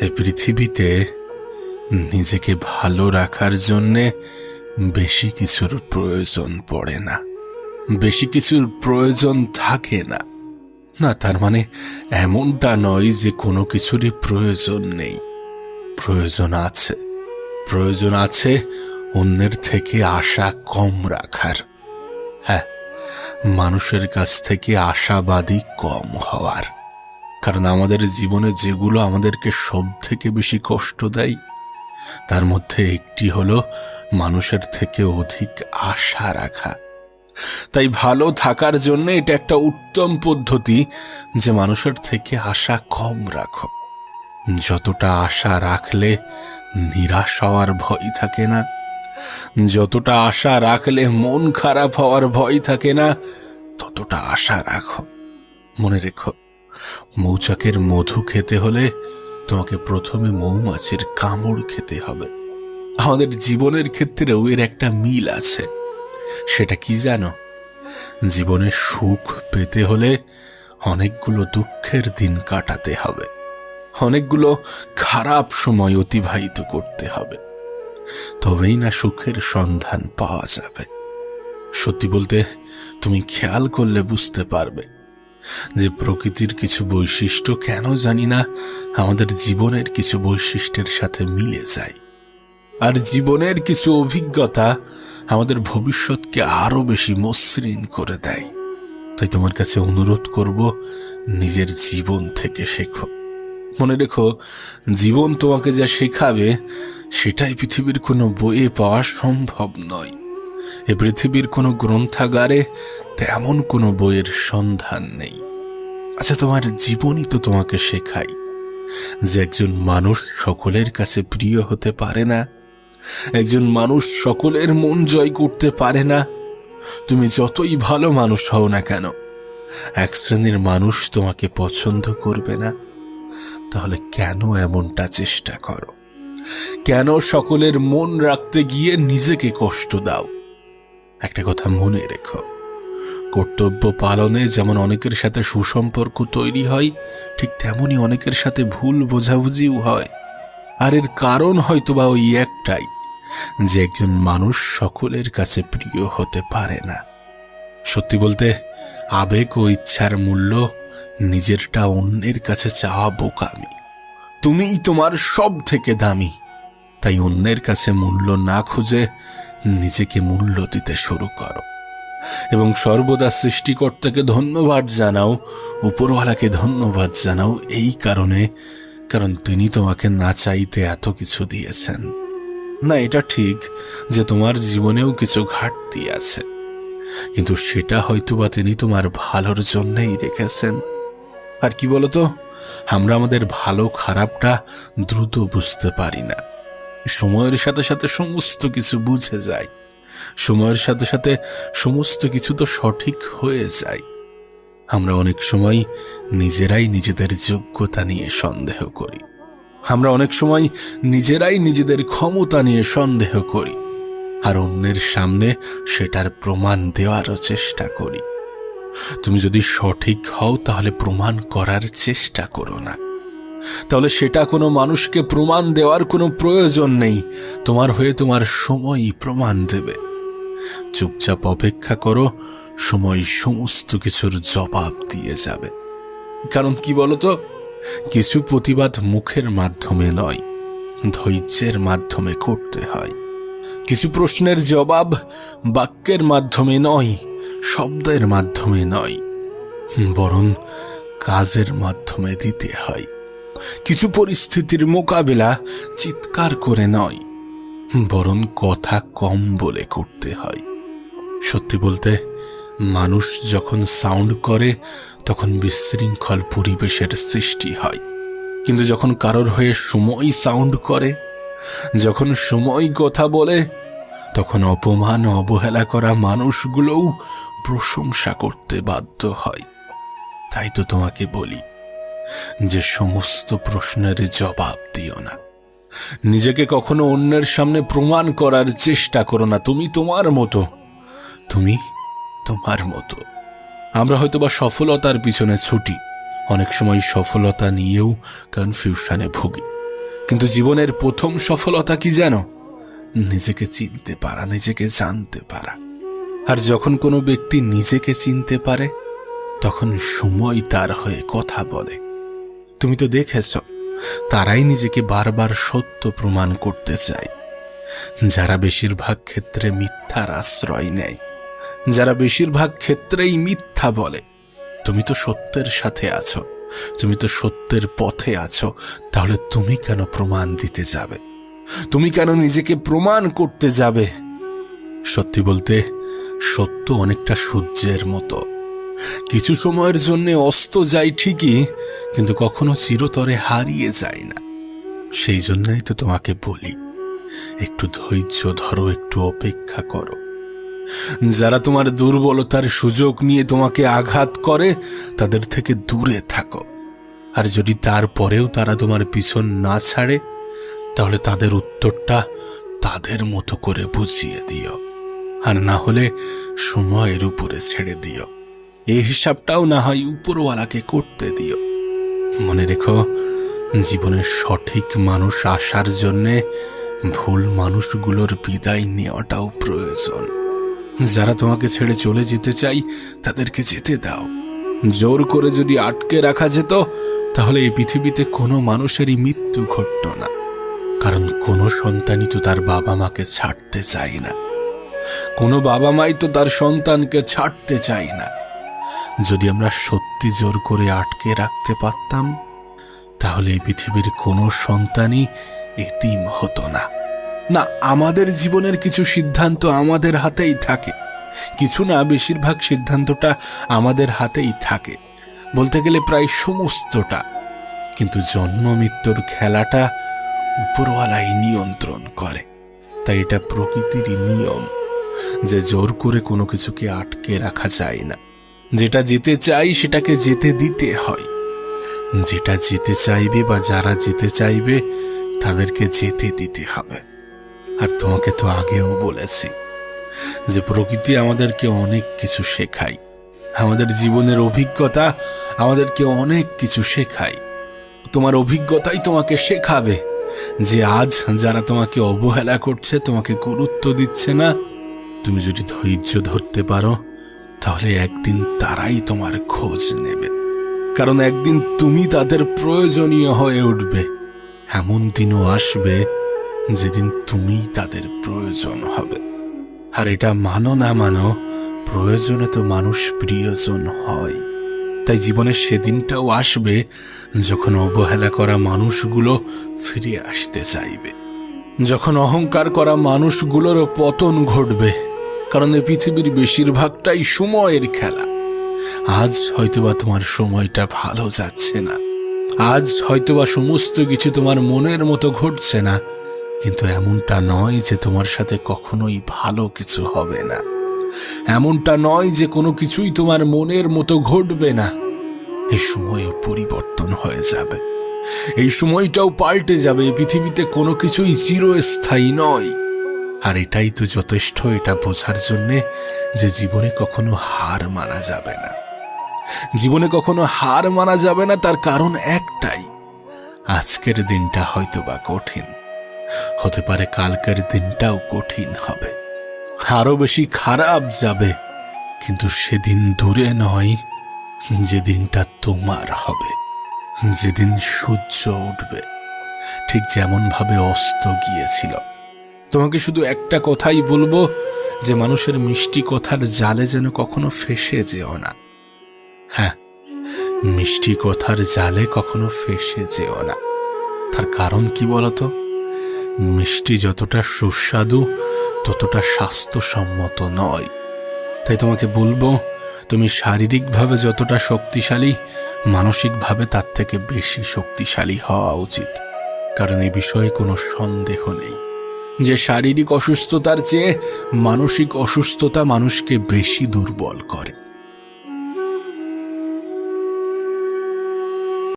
এই পৃথিবীতে নিজেকে ভালো রাখার জন্যে বেশি কিছুর প্রয়োজন পড়ে না, বেশি কিছুর প্রয়োজন থাকে না। না, তার মানে এমনটা নয় যে কোনো কিছুরই প্রয়োজন নেই। প্রয়োজন আছে, প্রয়োজন আছে অন্যের থেকে আশা কম রাখার। হ্যাঁ, মানুষের কাছ থেকে আশাবাদী কম হওয়ার। কারণ আমাদের জীবনে যেগুলো আমাদেরকে সব থেকে বেশি কষ্ট দেয় তার মধ্যে একটি হলো মানুষের থেকে অধিক আশা রাখা। তাই ভালো থাকার জন্য এটা একটা উত্তম পদ্ধতি যে মানুষের থেকে আশা কম রাখো। যতটা আশা রাখলে নিরাশ হওয়ার ভয় থাকে না, যতটা আশা রাখলে মন খারাপ হওয়ার ভয় থাকে না, ততটা আশা রাখো। মনে রেখো, মৌচাকের মধু খেতে হলে তোমাকে প্রথমে মৌমাছির কামড় খেতে হবে। আমাদের জীবনের ক্ষেত্রেও এর একটা মিল আছে। সেটা কি জানো? জীবনে সুখ পেতে হলে অনেকগুলো দুঃখের দিন কাটাতে হবে, অনেকগুলো খারাপ সময় অতিবাহিত করতে হবে, তবেই না সুখের সন্ধান পাওয়া যাবে। সত্যি বলতে, তুমি খেয়াল করলে বুঝতে পারবে যে প্রকৃতির কিছু বৈশিষ্ট্য কেন জানি না আমাদের জীবনের কিছু বৈশিষ্ট্যের সাথে মিলে যায়, আর জীবনের কিছু অভিজ্ঞতা আমাদের ভবিষ্যৎকে আরো বেশি মসৃণ করে দেয়। তাই তোমার কাছে অনুরোধ করব, নিজের জীবন থেকে শেখো। মনে রেখো, জীবন তোমাকে যা শেখাবে সেটাই পৃথিবীর কোনো বইয়ে পাওয়া সম্ভব নয়। এ পৃথিবীর কোনো গ্রন্থাগারে তেমন কোনো বইয়ের সন্ধান নেই। আচ্ছা, তোমার জীবনই তো তোমাকে শেখায় যে একজন মানুষ সকলের কাছে প্রিয় হতে পারে না, একজন মানুষ সকলের মন জয় করতে পারে না। তুমি যতই ভালো মানুষ হও না কেন, এক শ্রেণীর মানুষ তোমাকে পছন্দ করবে না। তাহলে কেন এমনটা চেষ্টা করো? কেন সকলের মন রাখতে গিয়ে নিজেকে কষ্ট দাও? একটা কথা মনে রেখো, কর্তব্য পালনে যেমন অনেকের সাথে সুসম্পর্ক তৈরি হয়, ঠিক তেমনি অনেকের সাথে ভুল বোঝাবুঝিও হয়। আর এর কারণ হয়তোবা ওই একটাই, যে একজন মানুষ সকলের কাছে প্রিয় হতে পারে না। সত্যি বলতে, আবেগ ও ইচ্ছার মূল্য নিজেরটা অন্যের কাছে চাওয়া বোকামি। তুমিই তোমার সব থেকে দামি, তাই অন্যের কাছে মূল্য না খুঁজে নিজেকে মূল্য দিতে শুরু করো এবং সর্বদা সৃষ্টিকর্তাকে ধন্যবাদ জানাও, উপরওয়ালাকে ধন্যবাদ জানাও এই কারণ তিনি তোমাকে না চাইতে এত কিছু দিয়েছেন। না, এটা ঠিক যে তোমার জীবনেও কিছু ঘাটতি আছে, কিন্তু সেটা হয়তোবা তিনি তোমার ভালোর জন্যই রেখেছেন। আর কি বলতো, আমরা আমাদের ভালো খারাপটা দ্রুত বুঝতে পারি না। সময়ের সাথে সাথে সমস্ত কিছু বুঝে যায়, সময়ের সাথে সাথে সমস্ত কিছু তো সঠিক হয়ে যায়। আমরা অনেক সময় নিজেরাই নিজেদের যোগ্যতা নিয়ে সন্দেহ করি, আমরা অনেক সময় নিজেরাই নিজেদের ক্ষমতা নিয়ে সন্দেহ করি, আর অন্যের সামনে সেটার প্রমাণ দেওয়ারও চেষ্টা করি। তুমি যদি সঠিক হও তাহলে প্রমাণ করার চেষ্টা করো না, তাহলে সেটা কোনো মানুষকে প্রমাণ দেওয়ার কোনো প্রয়োজন নেই। তোমার হয়ে তোমার সময়ই প্রমাণ দেবে। চুপচাপ অপেক্ষা করো, সময় সমস্ত কিছুর জবাব দিয়ে যাবে। কারণ কি বলতো, কিছু প্রতিবাদ মুখের মাধ্যমে নয়, ধৈর্যের মাধ্যমে করতে হয়। কিছু প্রশ্নের জবাব বাক্যের মাধ্যমে নয়, শব্দের মাধ্যমে নয়, বরং কাজের মাধ্যমে দিতে হয়। কিছু পরিস্থিতির মোকাবিলা চিৎকার করে নয়, বরং কথা কম বলে করতে হয়। সত্যি বলতে, মানুষ যখন সাউন্ড করে তখন বিশৃঙ্খল পরিবেশের সৃষ্টি হয়, কিন্তু যখন কারোর হয়ে সময় সাউন্ড করে, যখন সময় কথা বলে, তখন অপমান অবহেলা করা মানুষগুলোও প্রশংসা করতে বাধ্য হয়। তাই তো তোমাকে বলি যে সমস্ত প্রশ্নের জবাব দিও না, নিজেকে কখনো অন্যের সামনে প্রমাণ করার চেষ্টা করো না। তুমি তোমার মতো, তুমি তোমার মতো। আমরা হয়তোবা সফলতার পিছনে ছুটি, অনেক সময় সফলতা নিয়েও কনফিউশনে ভুগি। কিন্তু জীবনের প্রথম সফলতা কি জানো? নিজেকে চিনতে পারা, নিজেকে জানতে পারা। আর যখন কোনো ব্যক্তি নিজেকে চিনতে পারে, তখন সময় তার হয়ে কথা বলে। তুমি তো দেখেছ, তারাই নিজেকে বারবার সত্য প্রমাণ করতে চায়, যারা বেশিরভাগ ক্ষেত্রে মিথ্যার আশ্রয় নেয়, যারা বেশিরভাগ ক্ষেত্রেই মিথ্যা বলে। তুমি তো সত্যের সাথে আছো, তুমি তো সত্যের পথে আছো, তাহলে তুমি কেন প্রমাণ দিতে যাবে? তুমি কেন নিজেকে প্রমাণ করতে যাবে? সত্যি বলতে, সত্য অনেকটা সূর্যের মতো, কিছু সময়ের জন্য অস্ত যায় ঠিকই, কিন্তু কখনো চিরতরে হারিয়ে যায় না। সেই জন্যই তো তোমাকে বলি, একটু ধৈর্য ধরো, একটু অপেক্ষা করো। যারা তোমার দুর্বলতার সুযোগ নিয়ে তোমাকে আঘাত করে, তাদের থেকে দূরে থাকো। আর যদি তারপরেও তারা তোমার পিছন না ছাড়ে, তাহলে তাদের উত্তরটা তাদের মতো করে বুঝিয়ে দিও, আর না হলে সময়ের উপরে ছেড়ে দিও। এই হিসাবটাও না হয় উপরওয়ালাকে করতে দিও। মনে রেখো, জীবনের সঠিক মানুষ আসার জন্যে ভুল মানুষগুলোর বিদায় নেওয়াটাও প্রয়োজন। যারা তোমাকে ছেড়ে চলে যেতে চাই, তাদেরকে যেতে দাও। জোর করে যদি আটকে রাখা যেত, তাহলে এই পৃথিবীতে কোনো মানুষেরই মৃত্যু ঘটত না। কারণ কোনো সন্তানই তো তার বাবা মাকে ছাড়তে চায় না, কোনো বাবা মাই তো তার সন্তানকে ছাড়তে চায় না। যদি আমরা সত্যি জোর করে আটকে রাখতে পারতাম, তাহলে এই পৃথিবীর কোনো সন্তানই এতিম হতো না। না, আমাদের জীবনের কিছু সিদ্ধান্ত আমাদের হাতেই থাকে, কিছু না, বেশিরভাগ সিদ্ধান্তটা আমাদের হাতেই থাকে, বলতে গেলে প্রায় সমস্তটা। কিন্তু জন্ম মৃত্যুর খেলাটা উপরওয়ালাই নিয়ন্ত্রণ করে। তাই এটা প্রকৃতিরই নিয়ম যে জোর করে কোনো কিছুকে আটকে রাখা যায় না। যেটা যেতে চাই সেটাকে যেতে দিতে হয়। যেটা যেতে চাইবে বা যারা যেতে চাইবে, তাদেরকে যেতে দিতে হবে। আর তোমাকে তো আগেও বলেছি যে প্রকৃতি আমাদেরকে অনেক কিছু শেখায়, আমাদের জীবনের অভিজ্ঞতা আমাদেরকে অনেক কিছু শেখায়। তোমার অভিজ্ঞতাই তোমাকে শেখাবে যে আজ যারা তোমাকে অবহেলা করছে, তোমাকে গুরুত্ব দিচ্ছে না, তুমি যদি ধৈর্য ধরতে পারো, তাহলে একদিন তারাই তোমার খোঁজ নেবে। কারণ একদিন তুমি তাদের প্রয়োজনীয় হয়ে উঠবে। এমন দিনও আসবে যেদিন তুমি তাদের প্রয়োজন হবে। আর এটা মানো না মানো, প্রয়োজনে তো মানুষ প্রিয়জন হয়। তাই জীবনের সেদিনটাও আসবে যখন অবহেলা করা মানুষগুলো ফিরে আসতে চাইবে, যখন অহংকার করা মানুষগুলোরও পতন ঘটবে। কারণ এই পৃথিবীর বেশিরভাগটাই সময়ের খেলা। আজ হয়তোবা তোমার সময়টা ভালো যাচ্ছে না, আজ হয়তোবা সমস্ত কিছু তোমার মনের মতো ঘটছে না, কিন্তু এমনটা নয় যে তোমার সাথে কখনোই ভালো কিছু হবে না। এমনটা নয় যে কোনো কিছুই তোমার মনের মতো ঘটবে না। এই সময়ও পরিবর্তন হয়ে যাবে, এই সময়টাও পাল্টে যাবে। পৃথিবীতে কোনো কিছুই চিরস্থায়ী নয়। আর এটাই তো যথেষ্ট এটা বোঝার জন্যে যে জীবনে কখনো হার মানা যাবে না। জীবনে কখনো হার মানা যাবে না, তার কারণ একটাই, আজকের দিনটা হয়তোবা কঠিন, হতে পারে কালকের দিনটাও কঠিন হবে, আরো বেশি খারাপ যাবে, কিন্তু সেদিন দূরে নয় যে দিনটা তোমার হবে, যেদিন সূর্য উঠবে, ঠিক যেমন ভাবে অস্ত গিয়েছিল। তোমাকে শুধু একটা কথাই বলবো যে মানুষের মিষ্টি কথার জালে যেন কখনো ফেঁসে যেও না। হ্যাঁ, মিষ্টি কথার জালে কখনো ফেঁসে যেও না। তার কারণ কি বলতো? মিষ্টি যতটা সুস্বাদু, ততটা স্বাস্থ্যসম্মত নয়। তাই তোমাকে বলবো, তুমি শারীরিকভাবে যতটা শক্তিশালী, মানসিকভাবে তার থেকে বেশি শক্তিশালী হওয়া উচিত। কারণ এই বিষয়ে কোনো সন্দেহ নেই যে শারীরিক অসুস্থতার চেয়ে মানসিক অসুস্থতা মানুষকে বেশি দুর্বল করে।